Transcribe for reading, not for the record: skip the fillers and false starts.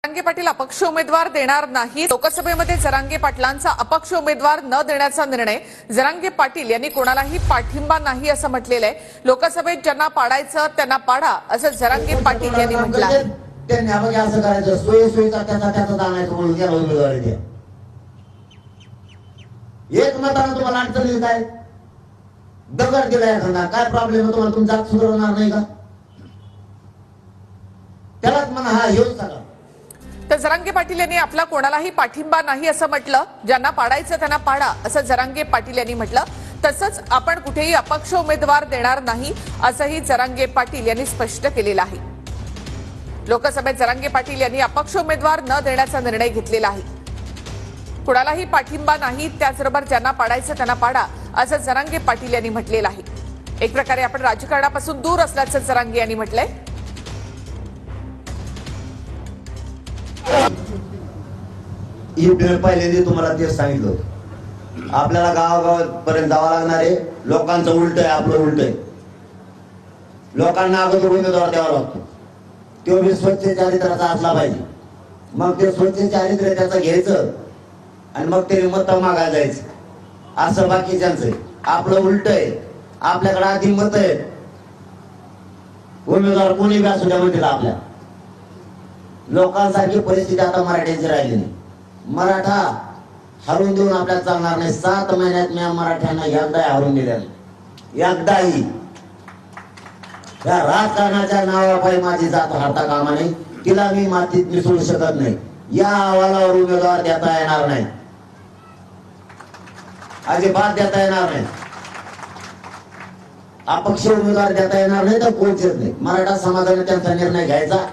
जरांगे पाटील अपक्ष उमेदवार देणार नाही। लोकसभेमध्ये जरांगे पाटलांचा अपक्ष उमेदवार न देण्याचा निर्णय जरांगे पाटील यांनी कोणालाही पाठिंबा नाही असं म्हटलेलं आहे। लोकसभेत ज्यांना पाडायचं त्यांना पाडा असं जरांगे पाटील यांनी म्हटलं आहे। त्यांनी आपण असं करायचं सोयीचा त्याचा दानायचं म्हणून त्याला उमेदवारी द्या। एक मतानं तुम्हाला अडचण येईल काय? दगड दिला एखादा काय प्रॉब्लेम आहे तुम्हाला? तुमचा सुधारणार नाही का? त्यालाच म्हणा हा हेच सांगा। तर जरांगे पाटील यांनी आपला कोणालाही पाठिंबा नाही असं म्हटलं। ज्यांना पाडायचं त्यांना पाडा असं जरांगे पाटील यांनी म्हटलं। तसंच आपण कुठेही अपक्ष उमेदवार देणार नाही असंही जरांगे पाटील यांनी स्पष्ट केलेलं आहे। लोकसभेत जरांगे पाटील यांनी अपक्ष उमेदवार न देण्याचा निर्णय घेतलेला आहे। कुणालाही पाठिंबा नाही, त्याचबरोबर ज्यांना पाडायचं त्यांना पाडा असं जरांगे पाटील यांनी म्हटलेलं आहे। एक प्रकारे आपण राजकारणापासून दूर असल्याचं जरांगे यांनी म्हटलंय। पहिल्यांदा तुम्हाला तेच सांगितलं, आपल्याला गावागावापर्यंत जावं लागणार आहे। लोकांचं उलट आहे, आपलं उलट आहे। लोकांना अगोदर उमेदवार द्यावा लागतो, तो बी स्वच्छ चारित्र्याचा असला पाहिजे। मग ते स्वच्छ चारित्र्य त्याचं घ्यायचं आणि मग ते मत मागायला जायचं। असं बाकीच्यांचं आपलं उलट आहे। आपल्याकडे आधी मत आहे, उमेदवार कोणी बी असू द्या म्हणतील आपल्या। लोकांसारखी परिस्थिती आता मराठ्यांची राहिली नाही। मराठा हरून देऊन आपल्याला चालणार नाही। 7 महिन्यात मी मराठ्यांना एकदा हरून दिल्या नाही, एकदाही। या राजकारणाच्या नावापायी माझी जात हरता कामा नाही, तिला मी मातीत मिसळू शकत नाही। या अहवालावर उमेदवार देता येणार नाही, अजिबात देता येणार नाही। अपक्ष उमेदवार देता येणार नाही तर कोणतेच नाही। मराठा समाजाने त्यांचा निर्णय घ्यायचा